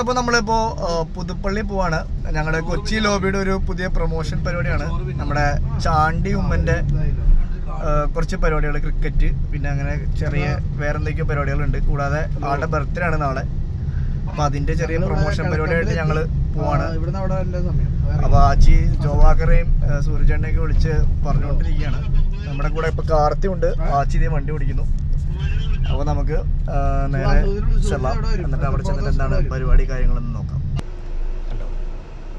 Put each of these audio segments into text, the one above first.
അപ്പോൾ നമ്മളിപ്പോ പുതുപ്പള്ളി പോവാണ്. ഞങ്ങളുടെ കൊച്ചി ലോബിയുടെ ഒരു പുതിയ പ്രൊമോഷൻ പരിപാടിയാണ്. നമ്മുടെ ചാണ്ടി ഉമ്മന്റെ കുറച്ച് പരിപാടികൾ, ക്രിക്കറ്റ്, പിന്നെ അങ്ങനെ ചെറിയ വേറെന്തൊക്കെയോ പരിപാടികളുണ്ട്. കൂടാതെ ആളുടെ ബർത്ത്ഡേ ആണ് നാളെ. അപ്പൊ അതിന്റെ ചെറിയ പ്രൊമോഷൻ പരിപാടിയായിട്ട് ഞങ്ങള് പോവാണ്. അപ്പൊ ആച്ചി ജോവാക്കറേയും സൂര്യചേട്ടനെയൊക്കെ വിളിച്ച് പറഞ്ഞുകൊണ്ടിരിക്കുകയാണ്. നമ്മുടെ കൂടെ ഇപ്പൊ കാർത്തി ഉണ്ട്. ആച്ചി ഇതേ വണ്ടി ഓടിക്കുന്നു. അപ്പോൾ നമുക്ക് നേരെ ചെല്ലാം. എന്നിട്ട് അവിടെ ചെന്നിട്ട് എന്താണ് പരിപാടി കാര്യങ്ങളൊന്നും നോക്കാം. കണ്ടോ,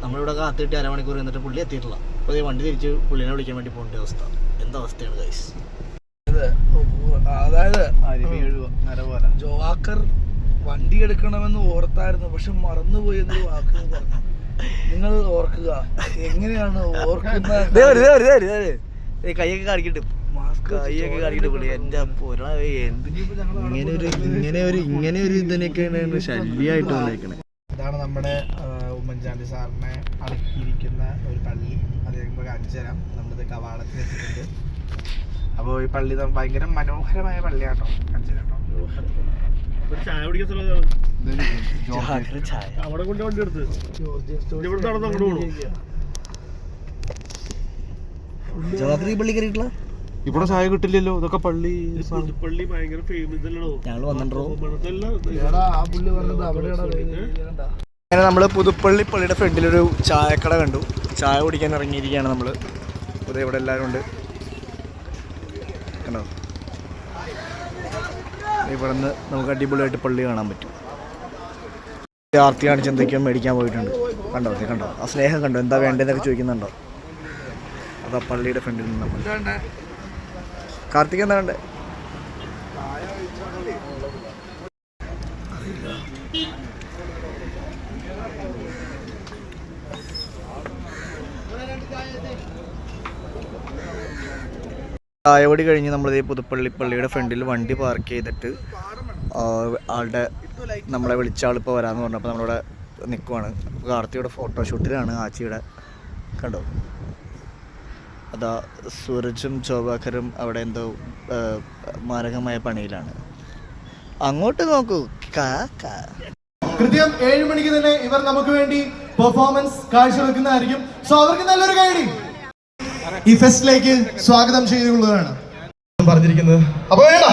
നമ്മളിവിടെ കാത്തിട്ട് അരമണിക്കൂർ എന്നിട്ട് പുള്ളി എത്തിയിട്ടില്ല. അപ്പോൾ ഈ വണ്ടി തിരിച്ച് പുള്ളിനെ വിളിക്കാൻ വേണ്ടി പോകേണ്ട അവസ്ഥ. എന്താ അവസ്ഥയാണ് ഗൈസ്? അതായത് ജോവാക്കർ വണ്ടി എടുക്കണമെന്ന് ഓർത്തായിരുന്നു, പക്ഷെ മറന്നുപോയി എന്നൊരു വാക്ക് പറഞ്ഞു. നിങ്ങൾ ഓർക്കുക. എങ്ങനെയാണ് ഓർക്കുന്നത്? കൈയൊക്കെ കാണിക്കിട്ടും, കൈയൊക്കെ കാണിക്കിട്ട് പുള്ളി. എൻ്റെ ഇങ്ങനെ ഒരു ഇതിനൊക്കെയാണ് ശല്യമായിട്ട് വന്നേക്കണേ. ഇതാണ് നമ്മുടെ ഉമ്മൻചാണ്ടി സാറിനെ അടക്കിയിരിക്കുന്ന ഒരു പള്ളി. അത് ഞങ്ങൾക്ക് കാണിച്ചു തരാം. നമ്മളിത് കവാടത്തിൽ എത്തിയിട്ടുണ്ട്. അപ്പോൾ ഈ പള്ളി ഭയങ്കര മനോഹരമായ പള്ളിയാട്ടോ. കാണിച്ചു തരാം. ചായ കുടിക്കാൻ അവിടെ കൊണ്ട് വണ്ടി എടുത്ത് പള്ളി കയറിയിട്ടില്ല. ഇവിടെ ചായ കിട്ടില്ലല്ലോ. ഇതൊക്കെ പള്ളി പള്ളി ഭയങ്കര ഫേമസ് അല്ലടോ. ഞങ്ങൾ വന്നിട്ടോ. അങ്ങനെ നമ്മള് പുതുപ്പള്ളി പള്ളിയുടെ ഫ്രണ്ടിലൊരു ചായക്കട കണ്ടു. ചായ കുടിക്കാൻ ഇറങ്ങിയിരിക്കുകയാണ് നമ്മള്. ഇവിടെ എല്ലാവരും ഉണ്ട്. കണ്ടോ, ഇവിടെ നിന്ന് നമുക്ക് അടിപൊളിയായിട്ട് പള്ളി കാണാൻ പറ്റും. ആർത്തി കാണിച്ച് എന്തൊക്കെയോ മേടിക്കാൻ പോയിട്ടുണ്ട്. കണ്ടോ കണ്ടോ ആ സ്നേഹം കണ്ടോ, എന്താ വേണ്ടതെന്നൊക്കെ ചോദിക്കുന്നുണ്ടോ. അതാ പള്ളിയുടെ ഫ്രണ്ടിൽ നിന്ന് നമ്മൾ. കാർത്തിക് എന്താ കണ്ടേ? ചായപൊടി കഴിഞ്ഞ് നമ്മളിത് പള്ളിയുടെ ഫ്രണ്ടിൽ വണ്ടി പാർക്ക് ചെയ്തിട്ട് ആളുടെ നമ്മളെ വിളിച്ച ആളിപ്പോൾ വരാമെന്ന് പറഞ്ഞപ്പോൾ നമ്മളിവിടെ നിൽക്കുവാണ്. കാർത്തിയുടെ ഫോട്ടോഷൂട്ടിലാണ് ആച്ചിയുടെ. കണ്ടോ, അതാ സൂരജും ജോവാക്കറും അവിടെ എന്തോ മാരകമായ പണിയിലാണ്. അങ്ങോട്ട് നോക്കൂ. കൃത്യം 7 മണിക്ക് തന്നെ ഇവർ നമുക്ക് വേണ്ടി പെർഫോമൻസ് കാഴ്ചവെക്കുന്നതായിരിക്കും. സോ അവർക്ക് നല്ലൊരു കൈയടി ഈ ഫെസ്റ്റിലേക്ക് സ്വാഗതം ചെയ്തുകൊള്ളുകയാണ് പറഞ്ഞിരിക്കുന്നത്. അപ്പൊ വേണ്ട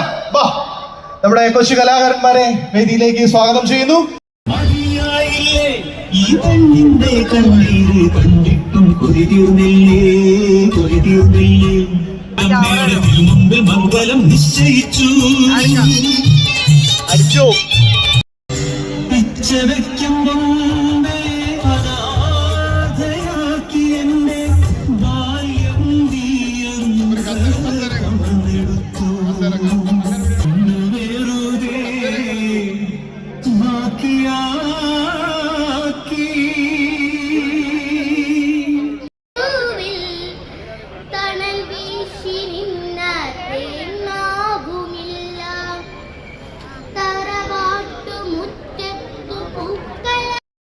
നമ്മുടെ കൊച്ചു കലാകാരന്മാരെ വേദിയിലേക്ക് സ്വാഗതം ചെയ്യുന്നു. മംഗളം നിശ്ചയിച്ചു അടിച്ചോ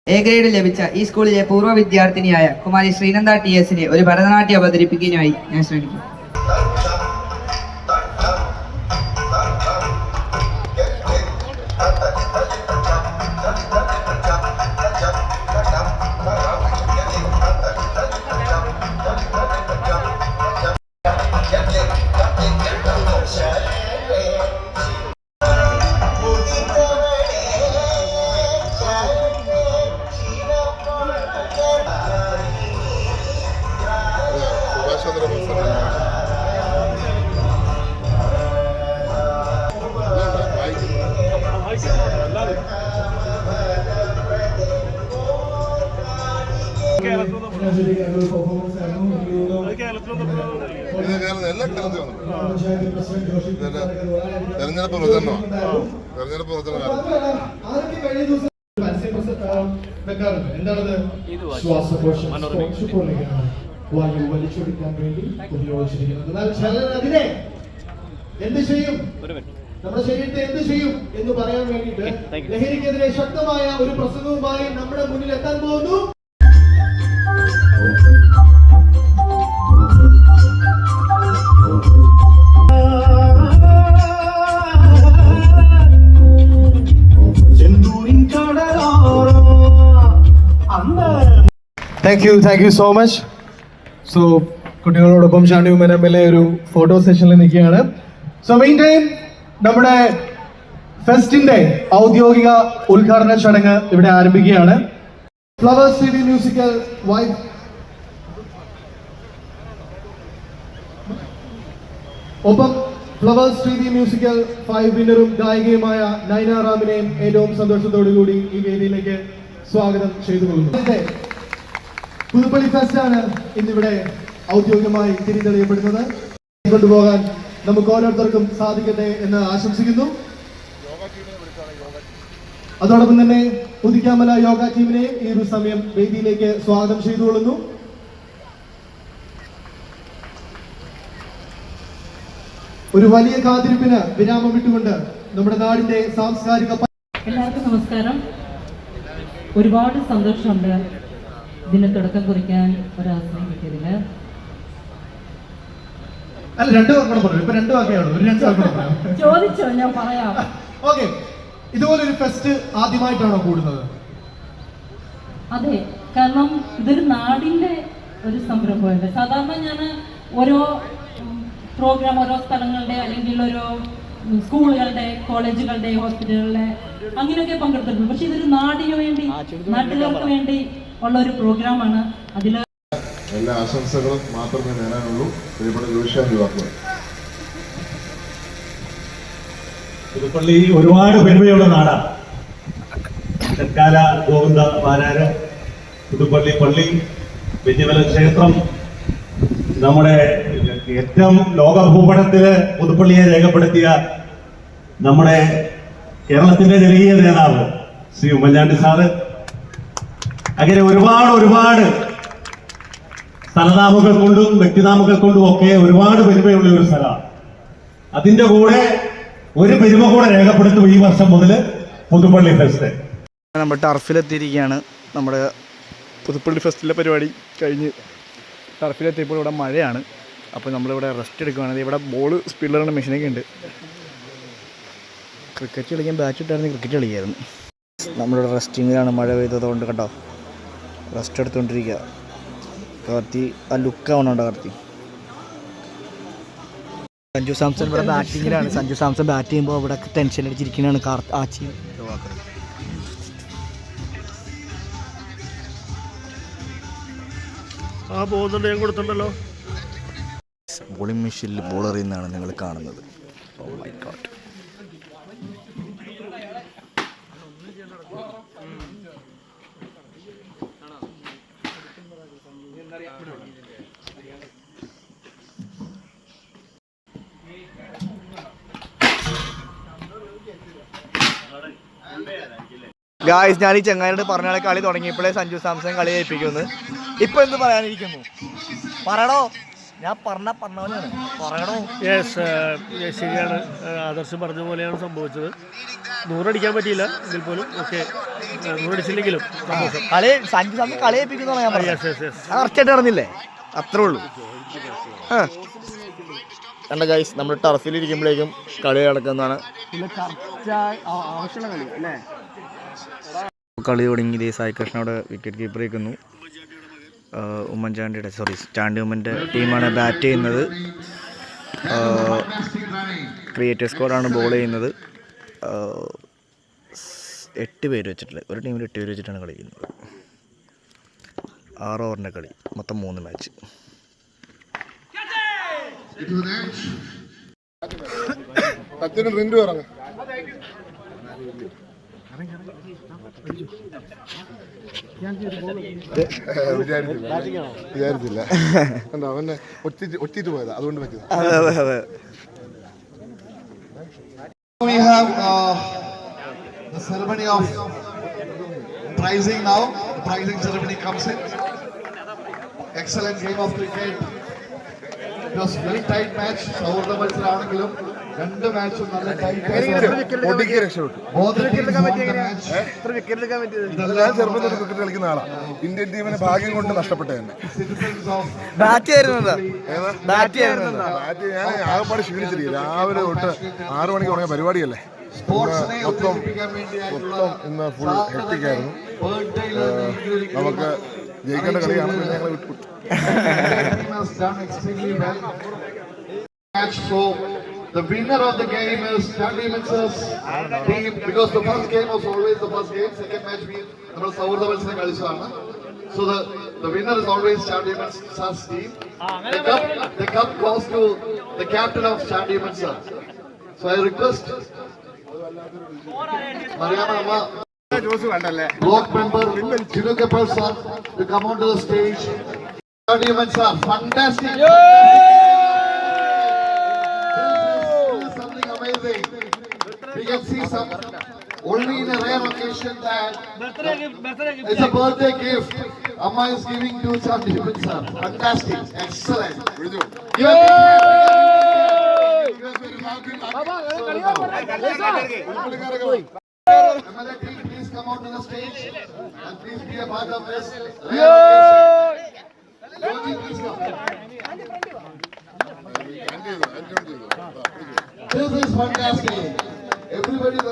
എ ഗ്രേഡ് ലഭിച്ച ഈ സ്കൂളിലെ പൂർവ്വ വിദ്യാർത്ഥിനിയായ കുമാരി ശ്രീനന്ദ TS-നെ ഒരു ഭരതനാട്യം അവതരിപ്പിക്കാനായി ഞാൻ ശ്രമിക്കും. എന്താണത്? ശ്വാസകോശം വായു വലിച്ചെടുക്കാൻ വേണ്ടി ഉപയോഗിച്ചിരിക്കുന്നത്. എന്നാൽ ചിലർ അതിനെ എന്ത് ചെയ്യും, നമ്മുടെ ശരീരത്തെ എന്ത് ചെയ്യും എന്ന് പറയാൻ വേണ്ടിയിട്ട് ലഹരിക്കെതിരെ ശക്തമായ ഒരു പ്രസംഗവുമായി നമ്മുടെ മുന്നിൽ എത്താൻ പോകുന്നു. ചെന്തൂരിൻ കടലോര thank you so much. So കുട്ടികളോടൊപ്പം ചാണ്ടി ഉമ്മൻ MLA ഒരു ഫോട്ടോ സെഷനിൽ നിൽക്കുകയാണ്. സോ മെയിൻ ടൈം നമ്മുടെ ഫെസ്റ്റിന്റെ ഔദ്യോഗിക ഉദ്ഘാടന ചടങ്ങ് ഇവിടെ ആരംഭിക്കുകയാണ്. ഫ്ലവേഴ്സ് TV മ്യൂസിക്കൽ വൈബ് ഒപ്പം ഫ്ലവേഴ്സ് TV മ്യൂസിക്കൽ 5 വിന്നറും ഗായികയുമായ നൈന റാമിനെയും ഏറ്റവും സന്തോഷത്തോടു കൂടി ഈ വേദിയിലേക്ക് സ്വാഗതം ചെയ്തു കൊള്ളുന്നു. പുതുപ്പള്ളി ഫെസ്റ്റ് ആണ് ഇന്നിവിടെ ഔദ്യോഗികമായി തിരിതെളിയപ്പെടുന്നത്. കൊണ്ടുപോകാൻ നമുക്ക് ഓരോരുത്തർക്കും സാധിക്കട്ടെ എന്ന് ആശംസിക്കുന്നു. അതോടൊപ്പം തന്നെ പുതിക്കാമല യോഗ ടീമിനെയും ഈ ഒരു സമയം വേദിയിലേക്ക് സ്വാഗതം ചെയ്തുകൊള്ളുന്നു. ഒരു വലിയ കാത്തിരിപ്പിന് വിരാമം വിട്ടുകൊണ്ട് നമ്മുടെ നാടിന്റെ സാംസ്കാരിക എല്ലാവർക്കും നമസ്കാരം. ഒരുപാട് സന്തോഷമുണ്ട് ഇതിന് തുടക്കം കുറിക്കാൻ ഒരവസരം കിട്ടിയതില്. അല്ല, രണ്ടു വാക്കോടെ പറഞ്ഞു. ഇപ്പൊ രണ്ടു വാക്കേ ഉള്ളൂ. ചോദിച്ചോ, ഞാൻ പറയാം. ഓക്കെ, ഇതുപോലൊരു ഫെസ്റ്റ് ആദ്യമായിട്ടാണോ കൂടുന്നത്? അതെ, കാരണം ഇതൊരു നാടിന്റെ ഒരു സംരംഭമുണ്ട്. സാധാരണ ഞാൻ ഓരോ പ്രോഗ്രാം ഓരോ സ്ഥലങ്ങളുടെ അല്ലെങ്കിൽ ഓരോ സ്കൂളുകളുടെ, കോളേജുകളുടെ, ഹോസ്പിറ്റലുകളുടെ അങ്ങനെയൊക്കെ പങ്കെടുത്തിട്ടുണ്ട്. പക്ഷെ ഇതൊരു നാടിനു വേണ്ടി, നാട്ടുകാർക്ക് വേണ്ടി ഉള്ള ഒരു പ്രോഗ്രാമാണ്. അതിൽ എല്ലാ ആശംസകളും മാത്രമേ നേടാനുള്ളൂ. പ്രിയപ്പെട്ട ജോഷിയാൻ യുവാക്കൾ, പുതുപ്പള്ളി ഒരുപാട് പെരുമയുള്ള നാടാണ്. തെക്കാല ഗോവിന്ദ വാരാര്, പുതുപ്പള്ളി പള്ളി, വെഞ്ഞിമല ക്ഷേത്രം, നമ്മുടെ ഏറ്റവും ലോക ഭൂപടത്തില് പുതുപ്പള്ളിയെ രേഖപ്പെടുത്തിയ നമ്മുടെ കേരളത്തിന്റെ ജനകീയ നേതാവ് ശ്രീ ഉമ്മൻചാണ്ടി സാറ്, അങ്ങനെ ഒരുപാട് സ്ഥലനാമങ്ങൾ കൊണ്ടും വ്യക്തിനാമങ്ങൾ കൊണ്ടും ഒക്കെ ഒരുപാട് പെരുമയുള്ള ഒരു സ്ഥലമാണ്. അതിന്റെ കൂടെ ഒരു പെരുമ കൂടെ രേഖപ്പെടുത്തും ഈ വർഷം മുതൽ പുതുപ്പള്ളി ഫെസ്റ്റ്. നമ്മൾ ടർഫിലെത്തിയിരിക്കുകയാണ്. നമ്മുടെ പുതുപ്പള്ളി ഫെസ്റ്റിലെ പരിപാടി കഴിഞ്ഞ് ടർഫിലെത്തിയപ്പോൾ ഇവിടെ മഴയാണ്. അപ്പോൾ നമ്മളിവിടെ റെസ്റ്റ് എടുക്കുകയാണ്. ഇവിടെ ബോൾ സ്പില്ലറിൻ്റെ മെഷീനൊക്കെ ഉണ്ട്. ക്രിക്കറ്റ് കളിക്കാൻ ബാറ്റ് ഇട്ടായിരുന്നു ക്രിക്കറ്റ് കളിക്കായിരുന്നു. നമ്മളിവിടെ റെസ്റ്റിങ്ങിലാണ്, മഴ പെയ്തതുകൊണ്ട് കേട്ടോ. റെസ്റ്റ് എടുത്തുകൊണ്ടിരിക്കുക. കാർത്തി ആ ലുക്കാവണുണ്ടോ കാർത്തി? സഞ്ജു സാംസൺ ഇവിടെ ബാറ്റിങ്ങിലാണ്. സഞ്ജു സാംസൺ ബാറ്റ് ചെയ്യുമ്പോൾ ഇവിടെ ടെൻഷൻ അടിച്ചിരിക്കുന്നതാണ് ആച്ചി. ആ പോകുന്നുണ്ട്, ഞാൻ കൊടുത്തിട്ടുണ്ടല്ലോ. ബോളിംഗ് മെഷീനിൽ ബോൾ എറിയുന്നതാണ് നിങ്ങൾ കാണുന്നത്. Oh my God. ഗായ്സ്, ഞാൻ ഈ ചങ്ങായിയോട് പറഞ്ഞ കളി തുടങ്ങിയപ്പോഴേ സഞ്ജു സാംസൺ കളി ഏൽപ്പിക്കുന്നു. ഇപ്പൊ എന്ത് പറയാനിരിക്കുന്നു? പറയണോ? ഞാൻ പറഞ്ഞവനാണ്, പറയണോ? യെസ്, ശരിയാണ്. ആദർശ് പറഞ്ഞ പോലെയാണ് സംഭവിച്ചത്. 100 അടിക്കാൻ പറ്റിയില്ല എങ്കിൽ പോലും ഓക്കെ, 100 അടിച്ചില്ലെങ്കിലും കളി സഞ്ജു സാംസൺ കളി ഏൽപ്പിക്കുന്നു ഞാൻ പറഞ്ഞു. കറക്റ്റായിട്ട് നടന്നില്ലേ? അത്രേ ഉള്ളൂ. കണ്ട ഗായ്സ്, നമ്മൾ ടർഫിലിരിക്കുമ്പോഴേക്കും കളി നടക്കുന്നതാണ്. കളി തുടങ്ങി. ഇതേ സായി കൃഷ്ണ അവിടെ വിക്കറ്റ് കീപ്പർ വയ്ക്കുന്നു. ചാണ്ടി ഉമ്മൻ്റെ ടീമാണ് ബാറ്റ് ചെയ്യുന്നത്. ക്രിയേറ്റീവ് സ്ക്വാഡാണ് ബോൾ ചെയ്യുന്നത്. 8 പേര് വെച്ചിട്ടുള്ളത്. ഒരു ടീമിൽ 8 പേര് വെച്ചിട്ടാണ് കളിക്കുന്നത്. 6 ഓവറിൻ്റെ കളി, മൊത്തം 3 മാച്ച്. വിചാരിച്ചില്ല, അവനെ ഒറ്റിട്ട് പോയതാ, അതുകൊണ്ട് പറ്റിയത്. അതെ. We have the ceremony of prizing now. The prizing ceremony comes in. Excellent game of cricket. It was very tight match. സൗഹൃദ മത്സരമാണെങ്കിലും രണ്ട് മാച്ചും നല്ല ടൈറ്റ് ഞാൻ ചെറുപ്പത്തിൽ ക്രിക്കറ്റ് കളിക്കുന്ന ആളാണ്. ഇന്ത്യൻ ടീമിന് ഭാഗ്യം കൊണ്ട് നഷ്ടപ്പെട്ട തന്നെ. ബാറ്റ് ഞാൻ ആകെപ്പാട് ക്ഷീണിച്ചിരിക്കും. രാവിലെ തൊട്ട് 6 മണിക്ക് തുടങ്ങിയ പരിപാടിയല്ലേ. മൊത്തം ഇന്ന് ഫുൾ ഹെക്ടിക്കായിരുന്നു. നമുക്ക് ജയിക്കേണ്ട കളിയാണ്, പിന്നെ ഞങ്ങൾ വിട്ടു. So the winner of the game is Chandy Mixers team, because the first game was always the first game. Second match we നമ്മൾ സൗഹൃദ മത്സരം കളിച്ചതാണ്. So the winner is always Chandy Mixers team. The cup goes to the captain of Chandy Mixers. So I request Mariama block member Jinu Kapal sir to come onto the stage. Chandy Mixers, fantastic. We can see some only in a rare occasion that it's a birthday gift Amma is giving to Chandy sir. Fantastic, excellent. MLA team, please come out to the stage and please be a part of this rare occasion. Yogi, please come. This is fantastic. Everybody, the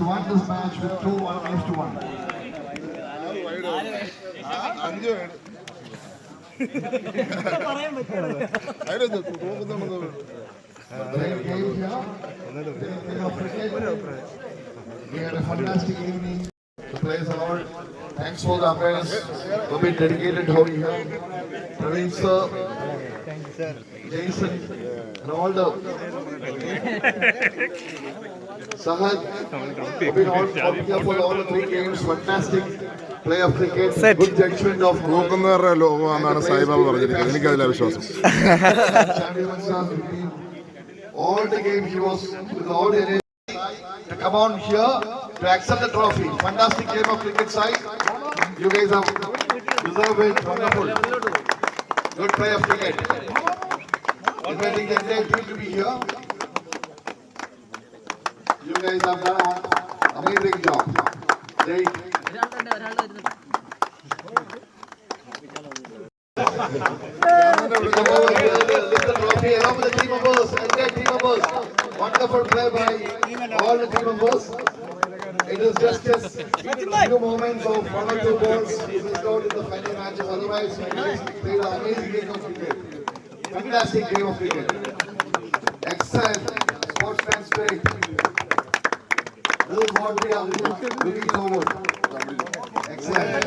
won this match with 2-1. We had a fantastic evening. The players are all. Thanks for the umpires for being dedicated out here. Praveen sir, Jason, and all the Sahad have been all out here for all the 3 games. Fantastic play of cricket. Good judgment of നോക്കുന്നവരുടെ ലോകമാണെന്നാണ് Sai Baba പറഞ്ഞിരിക്കുന്നത്. എനിക്കതിലെ വിശ്വാസം. All the games he was with all the energy to come on here to accept the trophy. Fantastic game of cricket side. You guys have deserved it. Wonderful. Good play of cricket. Inviting the entire team to be here. You guys have done an amazing job. Great. Come over here, lift the trophy along with the team members, entire team members. Wonderful play by all the team members. It is just few moments of 1 or 2 balls missed out in the final matches. Otherwise, we played an amazing game of cricket. Fantastic game of cricket. Excellent sportsman spirit. This is what we are looking forward. Excellent.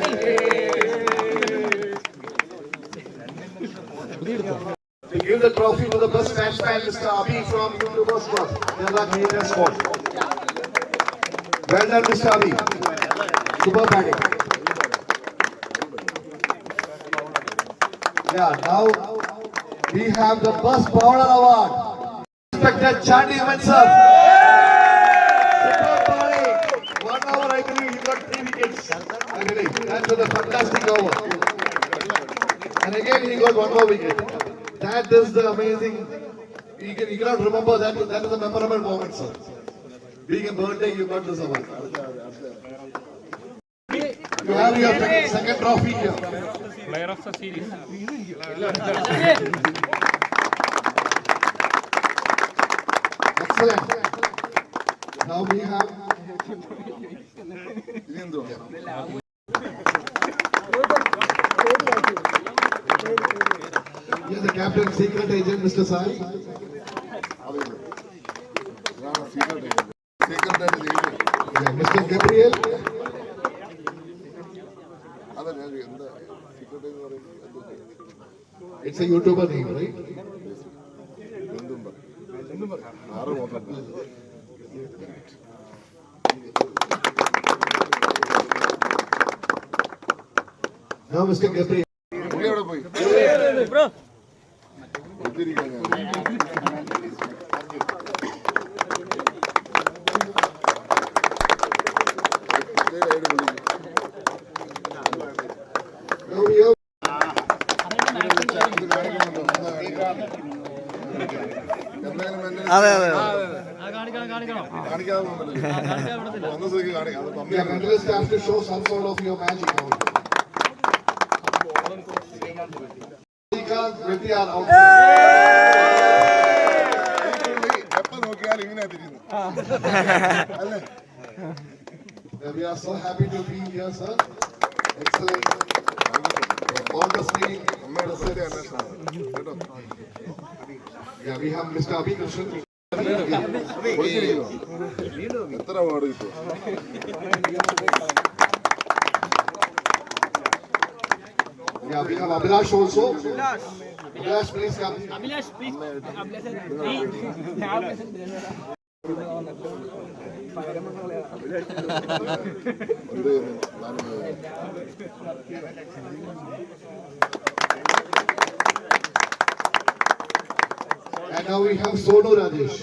We give the trophy to the best batsman, Mr. Abhi from YouTubers Club. Kerala Creator Sport. Well done, Mr. Abhi. Super batting. Yeah, now we have the best bowler award. Respected Chandy sir. Super bowling. 1 hour, I believe he got 3 wickets. I believe that was a fantastic over. And again he got 1 more wicket. That is the amazing. You cannot remember that. That is a memorable moment, sir. Being a birthday, you got this award. You have your second trophy here. Player of the series. Excellent. Now we have. Here's the captain, secret agent, Mr. Sai. Yeah, Mr. Gabriel. It's a YouTuber name, right? Now Mr. Gabriel. Bro. Now we have. അതെ അതെ Yeah, medalists have to show some sort of your magic. Prashant Vettiyar എപ്പോ നോക്കിയാൽ ഇങ്ങനെ തിരിയുന്നു അല്ലേ? We are so happy to be here, sir. Excellent. Honestly, yeah, we have Mr. Abhi Krishnan. എത്ര award കിട്ടും? Yeah, we have Abhilash also. Abhilash, please come. Abhilash, please. And now we have Sonu Rajesh.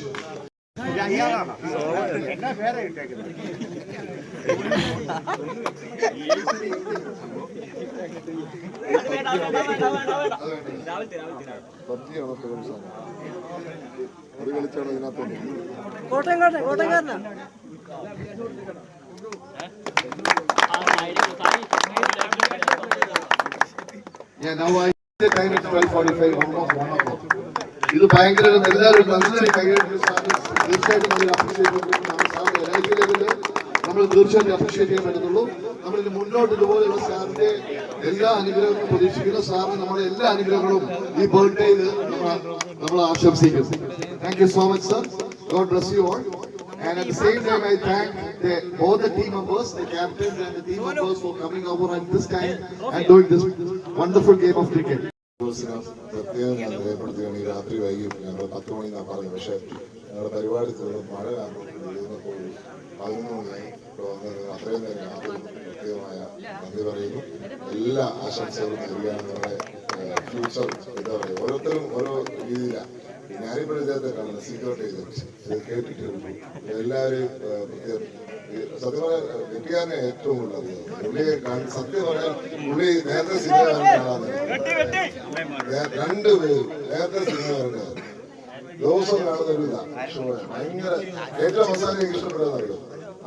പബ്ജിയാണോ films ആണ് അത് കളിച്ചാണോ ഇതിനകത്ത്? കോട്ടയംകാരനാ. Yeah, now I the time is 12:45, almost 1 o'clock. ഇത് ഭയങ്കര എല്ലാവരും നല്ലൊരു കൈയ്യടി തീർച്ചയായിട്ടും നമ്മൾ അപ്രീഷിയേറ്റ് ലെവലിൽ നമ്മൾ തീർച്ചയായിട്ടും അപ്രീഷിയേറ്റ് ചെയ്യാൻ പറ്റുന്നുള്ളൂ. നമ്മളിത് മുന്നോട്ട് ഇതുപോലെയുള്ള സാറിന്റെ എല്ലാ അനുഗ്രഹങ്ങളും പ്രതീക്ഷിക്കുന്നു. സാറിന് നമ്മുടെ എല്ലാ അനുഗ്രഹങ്ങളും ഈ ബർത്ത്ഡേയിൽ നമ്മൾ ആശംസിക്കുന്നു. Thank you so much sir. God bless you all. And at the same time, I thank both the team members, the captains and the team members for coming over at this time and doing this wonderful game of cricket. പ്രത്യേകം ഞാൻ രേഖപ്പെടുത്തുകയാണ്. ഈ രാത്രി വൈകി ഞങ്ങൾ 10 മണി എന്നാണ് പറഞ്ഞത്. പക്ഷേ ഞങ്ങളുടെ പരിപാടി മഴ കാരണം 11 മണിയായി. അത്രയും നേരം പ്രത്യേകമായ നന്ദി പറയുന്നു. എല്ലാ ആശംസകളും നൽകുകയാണ്. നമ്മുടെ ഫ്യൂച്ചർ എന്താ പറയുക, ഓരോരുത്തരും ഓരോ രീതിയിലാണ്. ഞാനിപ്പോൾ ഇദ്ദേഹത്തെ കാണുന്നത് സീക്രട്ട് ഏജന്റ് കേട്ടിട്ടുണ്ട്. എല്ലാവരെയും പ്രത്യേകം സത്യം പറഞ്ഞാൽ വെട്ടിയാറിനെ ഏറ്റവും കൂടുതൽ അറിയാം. പുള്ളിയെ സത്യം പറഞ്ഞാൽ പുള്ളി നേരത്തെ സിനിമ കാണാതെ 2 പേരും നേരത്തെ സിനിമ കണ്ടാൽ ദിവസം കാണുന്ന ഒരു ഇതാണ്. ഭയങ്കര ഏറ്റവും അവസാനം എനിക്ക് ഇഷ്ടപ്പെടുന്ന അറിയാം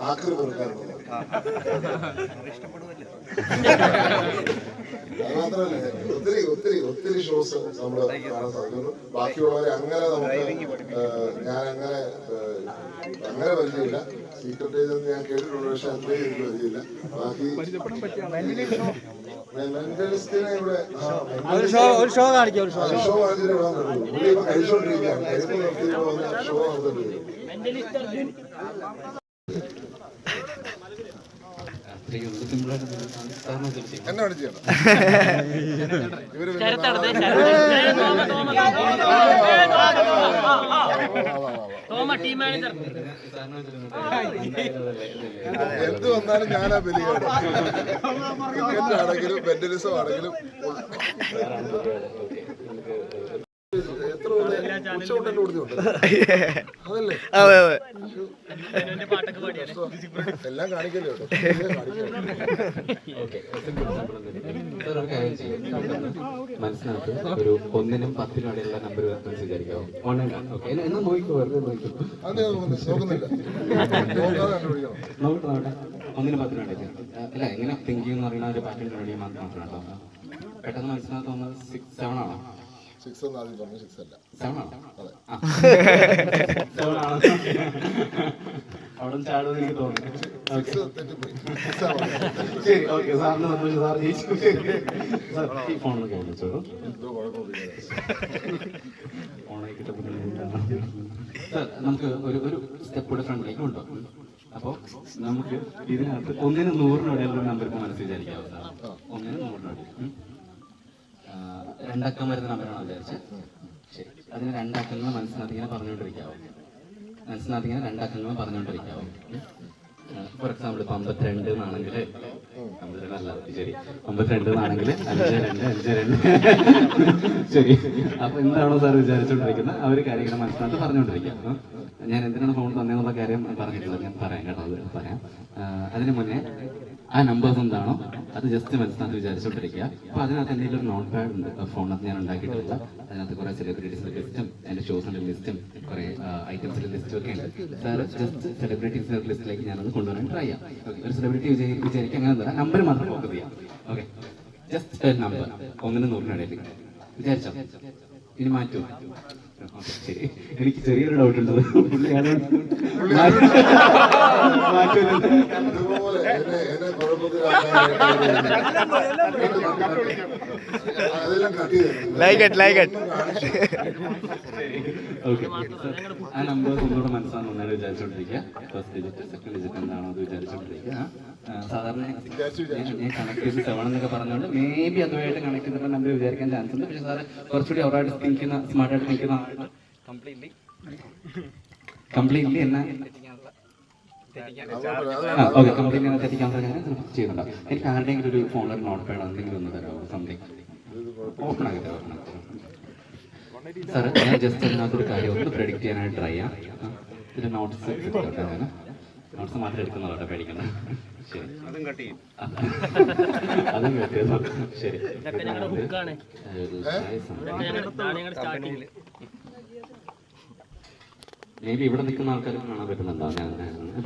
ആക്രി കൊടുക്കാറുണ്ട്. അത് മാത്രമല്ല ഒത്തിരി ഒത്തിരി ഒത്തിരി ഷോസ് നമ്മൾ കാണാൻ സാധിക്കുന്നു. ബാക്കിയുള്ളവരെ അങ്ങനെ നമുക്ക് ഞാൻ അങ്ങനെ പരിചയമില്ല. സീക്രട്ട് ഏജന്റ് ഞാൻ കേട്ടിട്ടുണ്ട്, പക്ഷെ അത്രയും എനിക്ക് പരിചയമില്ല. ബാക്കി മെന്റലിസ്റ്റിനെ ഇവിടെ ഷോ കാണിച്ചിട്ട് വിടാൻ പറ്റുള്ളൂ. പുള്ളി ഇപ്പൊ കഴിച്ചോണ്ടിരിക്കുകയാണ്. ഷോ നടത്തിട്ട് എന്നാണ് ചെയ്യണം? എന്ത് വന്നാലും ഞാനാ ബലിയാണ്. ക്രിക്കറ്റ് ആണെങ്കിലും മെന്റലിസം ആണെങ്കിലും എത്ര ഉച്ചകൊണ്ടെന്നെ കൊടുത്തിട്ടുണ്ട്. അതല്ലേ എല്ലാം കാണിക്കല്ലോ. മനസ്സിനകത്ത് ഒരു 1-നും 10-നും ഇടയിലുള്ള നമ്പർ വിചാരിക്കാവും. എന്നാ നോക്കിക്കോ, വെറുതെ നോക്കിക്കോ. നോക്കുന്നില്ല, നോക്കട്ടെ. 1-നും 10-നും ഇടയ്ക്ക് അല്ല, എങ്ങനെ തിങ്കിങ് എന്ന് പറയുന്ന ഒരു പാറ്റേൺ വേണ്ടി മാത്രം കേട്ടോ. പെട്ടെന്ന് മനസ്സിനകത്ത് വന്നത് 6-7 ആണോ? 6 എന്ന് ആദ്യം പറഞ്ഞു. 6 അല്ല, 7 ആണോ? അവിടെ ചാടുമെന്ന് എനിക്ക് തോന്നുന്നു. ശരി, ഓക്കെ. സാറിന് സന്തോഷം. സാർ ജയിച്ചു. ഈ ഫോണിലൊക്കെ വിളിച്ചോളൂ. ഫോണായി കിട്ടപ്പെട്ട സാർ, നമുക്ക് ഒരു സ്റ്റെപ്പ് കൂടെ ഫ്രണ്ടിലേക്ക് ഉണ്ടോ? അപ്പോൾ നമുക്ക് ഇതിനകത്ത് 1-നും 100-നും ഇടയിലുള്ള നമ്പർ ഇപ്പോൾ മനസ്സിൽ വിചാരിക്കാവോ സാർ? 1-നും 100-നും ഇടയിൽ 2 അക്കം വരുന്ന നമ്പറാണോ വിചാരിച്ചത്? ശരി, അതിന് 2 അക്കങ്ങൾ മനസ്സിനകത്ത് ഇങ്ങനെ പറഞ്ഞുകൊണ്ടിരിക്കാവോ? മനസ്സിനകത്ത് ഇങ്ങനെ 2 അക്കങ്ങൾ പറഞ്ഞുകൊണ്ടിരിക്കാവോ? ഫോർ എക്സാമ്പിൾ ഇപ്പൊ 52 എന്നാണെങ്കിൽ 52 അല്ല, ശരി, 52 എന്നാണെങ്കിൽ 5252 ശരി. അപ്പൊ എന്താണോ സാർ വിചാരിച്ചോണ്ടിരിക്കുന്നത് ആ ഒരു കാര്യം ഇങ്ങനെ മനസ്സിനകത്ത് പറഞ്ഞുകൊണ്ടിരിക്കാം. ഞാൻ എന്തിനാണ് ഫോൺ തന്നെന്നുള്ള കാര്യം പറഞ്ഞിട്ടില്ല, ഞാൻ പറയാം കേട്ടോ, അത് പറയാം. അതിന് മുന്നേ ആ നമ്പേഴ്സ് എന്താണോ അത് ജസ്റ്റ് മനസ്സിനകത്ത് വിചാരിച്ചോണ്ടിരിക്കുക. അപ്പൊ അതിനകത്ത് എന്തെങ്കിലും ഒരു നോട്ട് പാഡ് ഉണ്ട് ഫോണിനകത്ത് ഞാൻ ഉണ്ടാക്കിയിട്ടുള്ള. അതിനകത്ത് കുറെ സെലിബ്രിറ്റീസിന്റെ ലിസ്റ്റും എന്റെ ഷോസിന്റെ ലിസ്റ്റും കുറെ ഐറ്റംസിന്റെ ലിസ്റ്റും ഒക്കെ ഉണ്ട്. സാർ ജസ്റ്റ് സെലിബ്രിറ്റീസിന്റെ ലിസ്റ്റിലേക്ക് ഞാനത് കൊണ്ടുവരാൻ ട്രൈ ചെയ്യാം. ഓക്കെ, ഒരു സെലിബ്രിറ്റി വിചാരിക്കുക, അങ്ങനെ എന്താ നമ്പർ മാത്രം ഫോക്കസ് ചെയ്യാം. ഓക്കെ, ജസ്റ്റ് നമ്പർ 1-നും 100-നും ഇടയിൽ വിചാരിച്ചോ? ഇനി മാറ്റുമോ? ശരി, എനിക്ക് ചെറിയൊരു ഡൗട്ട് ഉണ്ട്. പുള്ളി ഇതുപോലെ എന്നെ അതെല്ലാം കട്ട് ചെയ്തു. ഓക്കെ, ആ നമ്പേഴ്സ് ഒന്നുകൂടെ മനസ്സിലാകുന്ന ഒന്നാണ് വിചാരിച്ചോണ്ടിരിക്കുക. ഫസ്റ്റ് ഡിജിറ്റ്, സെക്കൻഡ് ഡിജിറ്റ് എന്താണോ അത് വിചാരിച്ചോണ്ടിരിക്കുക. സാധാരണ ഞാൻ കണക്ട് ചെയ്ത് 7 എന്നൊക്കെ പറഞ്ഞുകൊണ്ട് മേ ബി അതുമായിട്ട് കണക്ട് ചെയ്തിട്ട് നമ്പർ വിചാരിക്കാൻ ചാൻസ് ഉണ്ട്. പക്ഷേ സാറ് കുറച്ചുകൂടി അവരായിട്ട് തിങ്ക് ചെയ്യുന്ന, സ്മാർട്ടായിട്ട് തിങ്ക് ചെയ്യുന്ന ആളാണ്. കംപ്ലീറ്റ്ലി എന്നെ ഓക്കെ, കംപ്ലീറ്റ്ലി എന്നെ തെറ്റിക്കാൻ ഞാൻ ചെയ്യുന്നുണ്ടാവും. എനിക്ക് ആരുടെയെങ്കിലും ഒരു ഫോണിലൊരു നോട്ട് പാഡ് എന്തെങ്കിലും ഒന്ന് തരാമോ? സംതിങ് ഓപ്പൺ ആക്കി തരാം. സാർ, ഞാൻ ജസ്റ്റ് അതിനകത്തൊരു കാര്യം ഒന്ന് പ്രെഡിക്റ്റ് ചെയ്യാനായിട്ട് ട്രൈ ചെയ്യാം. ഇതിൻ്റെ നോട്ട്സ് എടുത്തോട്ടെ. ഞാൻ നോട്ട്സ് മാത്രം എടുക്കുന്നതോട്ടെ, പേടിക്കണം. ശരി, അതും കട്ട് ചെയ്തോ. ശരി, മേ ബി ഇവിടെ നിൽക്കുന്ന ആൾക്കാർക്ക് കാണാൻ പറ്റുന്നുണ്ടോ? ഞാൻ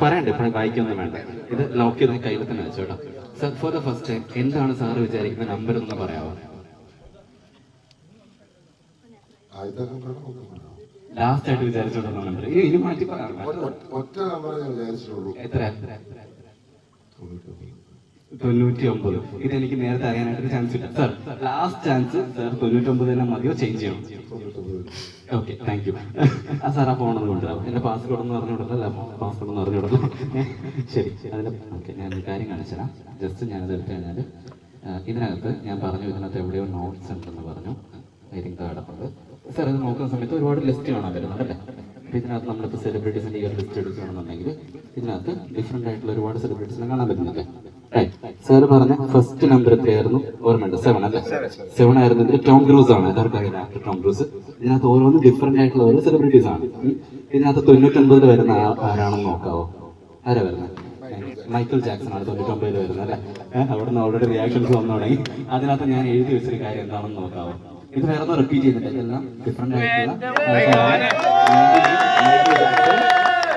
പറയണ്ടേ, വായിക്കൊന്നും വേണ്ട. ഇത് ലോക്ക് ചെയ്ത് കയ്യിൽ തന്നെ വെച്ചോട്ടോ. Sir, for the first time എന്താണ് സാറ് വിചാരിക്കുന്ന നമ്പർ ഒന്ന് പറയാമോ? ലാസ്റ്റ് ആയിട്ട് വിചാരിച്ചോണ്ടുള്ള നമ്പർ ഇനി മാറ്റി പറയാം. ഒറ്റ നമ്പർ ഞാൻ വിചാരിച്ചിട്ടുള്ളൂ. എത്ര? 99. ഇതെനിക്ക് നേരത്തെ അറിയാനായിട്ടൊരു ചാൻസ് ഇല്ല. സാർ, ലാസ്റ്റ് ചാൻസ് സാർ 99 തന്നെ മതിയോ, ചേഞ്ച് ചെയ്യണം? Okay, thank you. ആ സാർ, ആ ഫോണൊന്ന് കൊണ്ടുവരാം. എൻ്റെ പാസ്വേഡ് ഒന്ന് പറഞ്ഞു കൊടുത്തല്ല, പാസ്വേഡ് ഒന്ന് പറഞ്ഞു കൊടുക്കാം. ശരി, അതിൽ ഓക്കെ, ഞാൻ ഒരു കാര്യം കാണിച്ചുതരാം. ജസ്റ്റ് ഞാനത് എടുത്തു കഴിഞ്ഞാൽ ഇതിനകത്ത് ഞാൻ പറഞ്ഞു, ഇതിനകത്ത് എവിടെയോ നോട്ട്സ് ഉണ്ടെന്ന് പറഞ്ഞു. ഐ തിങ്ക് കിടപ്പുണ്ട്. സാർ, ഇത് നോക്കുന്ന സമയത്ത് ഒരുപാട് ലിസ്റ്റ് കാണാൻ വരുന്നുണ്ടല്ലേ? അപ്പോൾ ഇതിനകത്ത് നമ്മളിപ്പോൾ സെലിബ്രിറ്റീസിൻ്റെ ഈ ഒരു ലിസ്റ്റ് എടുക്കുകയാണെന്നുണ്ടെങ്കിൽ ഇതിനകത്ത് ഡിഫറെൻ്റ് ആയിട്ടുള്ള ഒരുപാട് സെലിബ്രിറ്റീസിനെ കാണാൻ പറ്റുന്നുണ്ട്. സാർ പറഞ്ഞ ഫസ്റ്റ് നമ്പർ എത്രയായിരുന്നു? ഓർമ്മയുണ്ട്, 7 അല്ലേ? 7 ആയിരുന്നെങ്കിൽ ടോം ക്രൂസ് ആണ്. എല്ലാവർക്കും അറിയാം, ആക്ടർ ടോം ക്രൂസ്. ഇതിനകത്ത് ഓരോന്നും ഡിഫറെൻ്റ് ആയിട്ടുള്ള ഓരോ സെലിബ്രിറ്റീസ് ആണ്. ഇതിനകത്ത് 99 വരുന്ന ആരാണെന്ന് നോക്കാവോ? ആരാ വരുന്നത്? മൈക്കിൾ ജാക്സൺ ആണ് 99 വരുന്നത് അല്ലേ? അവിടെ നിന്ന് ഓൾറെഡി റിയാക്ഷൻസ് വന്നു തുടങ്ങി. അതിനകത്ത് ഞാൻ എഴുതി വെച്ചൊരു കാര്യം എന്താണെന്ന് നോക്കാവോ? ഇത് വേറെ ഒന്നും റിപ്പീറ്റ് ചെയ്യുന്നില്ല, ഇതെല്ലാം ഡിഫറെൻ്റ് ആയിട്ടുള്ള.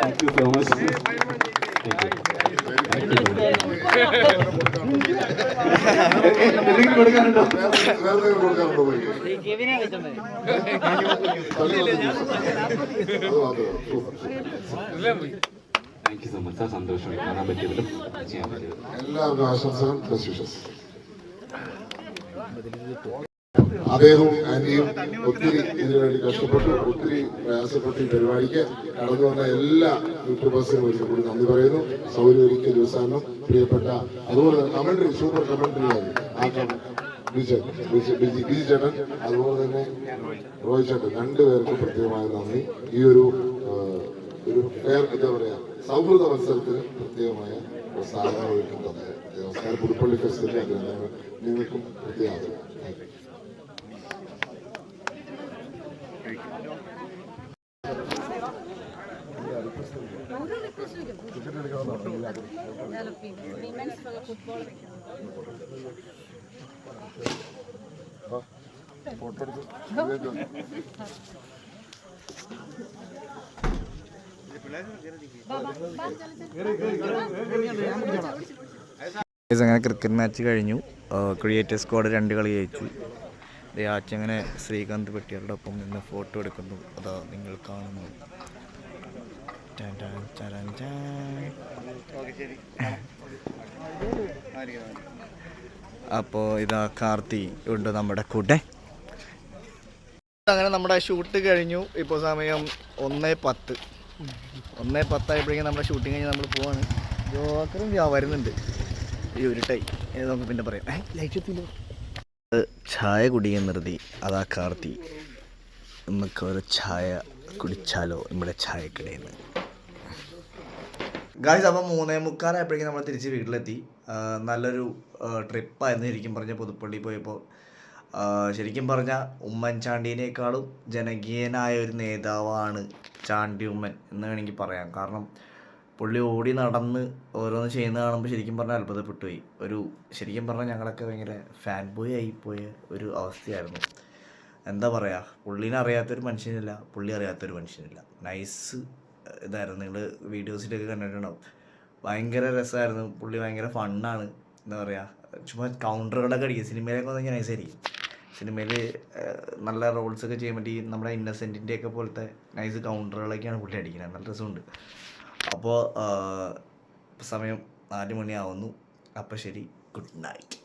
Thank you so much. കൊടുക്കാനുണ്ടോ? Thank you so much sir. സന്തോഷമായി കാണാൻ പറ്റിയതിലും ചെയ്യാൻ പറ്റിയതിലും. എല്ലാവർക്കും ആശംസകൾ. അദ്ദേഹവും ആന്റിയും ഒത്തിരി ഇതിനുവേണ്ടി കഷ്ടപ്പെട്ടു, ഒത്തിരി പ്രയാസപ്പെട്ടു. ഈ പരിപാടിക്ക് കടന്നു വന്ന എല്ലാ യൂട്യൂബേഴ്സിനും ഒരിക്കൽ കൂടി നന്ദി പറയുന്നു. സൗകര്യം ഒരുക്കിയ ദിവസമാണ് പ്രിയപ്പെട്ട. അതുപോലെ തന്നെ കമന്ററി, സൂപ്പർ കമന്ററി ആയിരുന്നു ആ ബിജി ചേട്ടൻ, അതുപോലെ തന്നെ റോയ് ചേട്ടൻ, രണ്ടുപേർക്കും പ്രത്യേകമായ നന്ദി. ഈ ഒരു എന്താ പറയാ, സൗഹൃദ മത്സരത്തിന് പ്രത്യേകമായ പ്രോത്സാഹനം ഒരുക്കി തന്നെ നമസ്കാരം. പുതുപ്പള്ളി ഫെസ്റ്റിവലിൽ അതിന് നിങ്ങൾക്കും പ്രത്യേകം. അങ്ങനെ ക്രിക്കറ്റ് മാച്ച് കഴിഞ്ഞു. ക്രിയേറ്റീവ് സ്ക്വാഡ് 2 കളി ജയിച്ചു. അങ്ങനെ ശ്രീകാന്ത് പെട്ടിയാരുടെ ഒപ്പം നിന്ന് ഫോട്ടോ എടുക്കുന്നു. അതാ നിങ്ങൾ കാണുന്നു. അപ്പോൾ ഇതാ കാർത്തി ഉണ്ട് നമ്മുടെ കൂടെ. അങ്ങനെ നമ്മുടെ ഷൂട്ട് കഴിഞ്ഞു. ഇപ്പോൾ സമയം 1:10. 1:10 ആയപ്പോഴേക്കും നമ്മുടെ ഷൂട്ടിങ് കഴിഞ്ഞ് നമ്മൾ പോവാണ്. ജോക്കറും വരുന്നുണ്ട്. ഈ ഉരുട്ടായി, നമുക്ക് പിന്നെ പറയാം. ലൈറ്റ് എത്തില്ലോ. ചായ കുടിക്കാൻ നിർത്തി. അതാ കാർത്തി. നമുക്ക് ഒരു ചായ കുടിച്ചാലോ നമ്മുടെ ചായക്കടയിൽ നിന്ന്? ഗായ്സ്, അപ്പം 3:45 ആയപ്പോഴേക്കും നമ്മൾ തിരിച്ച് വീട്ടിലെത്തി. നല്ലൊരു ട്രിപ്പായിരുന്നു ശരിക്കും പറഞ്ഞാൽ. പുതുപ്പള്ളി പോയപ്പോൾ ശരിക്കും പറഞ്ഞാൽ ഉമ്മൻചാണ്ടീനേക്കാളും ജനകീയനായ ഒരു നേതാവാണ് ചാണ്ടി ഉമ്മൻ എന്ന് വേണമെങ്കിൽ പറയാം. കാരണം പുള്ളി ഓടി നടന്ന് ഓരോന്ന് ചെയ്യുന്നത് കാണുമ്പോൾ ശരിക്കും പറഞ്ഞാൽ അത്ഭുതപ്പെട്ടു പോയി. ശരിക്കും പറഞ്ഞാൽ ഞങ്ങളൊക്കെ ഭയങ്കര ഫാൻ ബോയ് ആയിപ്പോയ ഒരു അവസ്ഥയായിരുന്നു. എന്താ പറയുക, പുള്ളീനെ അറിയാത്തൊരു മനുഷ്യനില്ല, പുള്ളി അറിയാത്തൊരു മനുഷ്യനില്ല. നൈസ് ഇതായിരുന്നു. നിങ്ങൾ വീഡിയോസിലൊക്കെ കണ്ടിട്ടുണ്ടാവും. ഭയങ്കര രസമായിരുന്നു. പുള്ളി ഭയങ്കര ഫണ്ണാണ്. എന്താ പറയുക, ചുമ്മാ കൗണ്ടറുകളൊക്കെ അടിക്കുക. സിനിമയിലൊക്കെ വന്നെങ്കിൽ നൈസായിരിക്കും. സിനിമയിൽ നല്ല റോൾസൊക്കെ ചെയ്യാൻ പറ്റി. നമ്മുടെ ഇന്നസെൻറ്റിൻ്റെയൊക്കെ പോലത്തെ നൈസ് കൗണ്ടറുകളൊക്കെയാണ് പുള്ളി അടിക്കുന്നത്. നല്ല രസമുണ്ട്. അപ്പോൾ സമയം 4 മണിയാവുന്നു. അപ്പോൾ ശരി, ഗുഡ് നൈറ്റ്.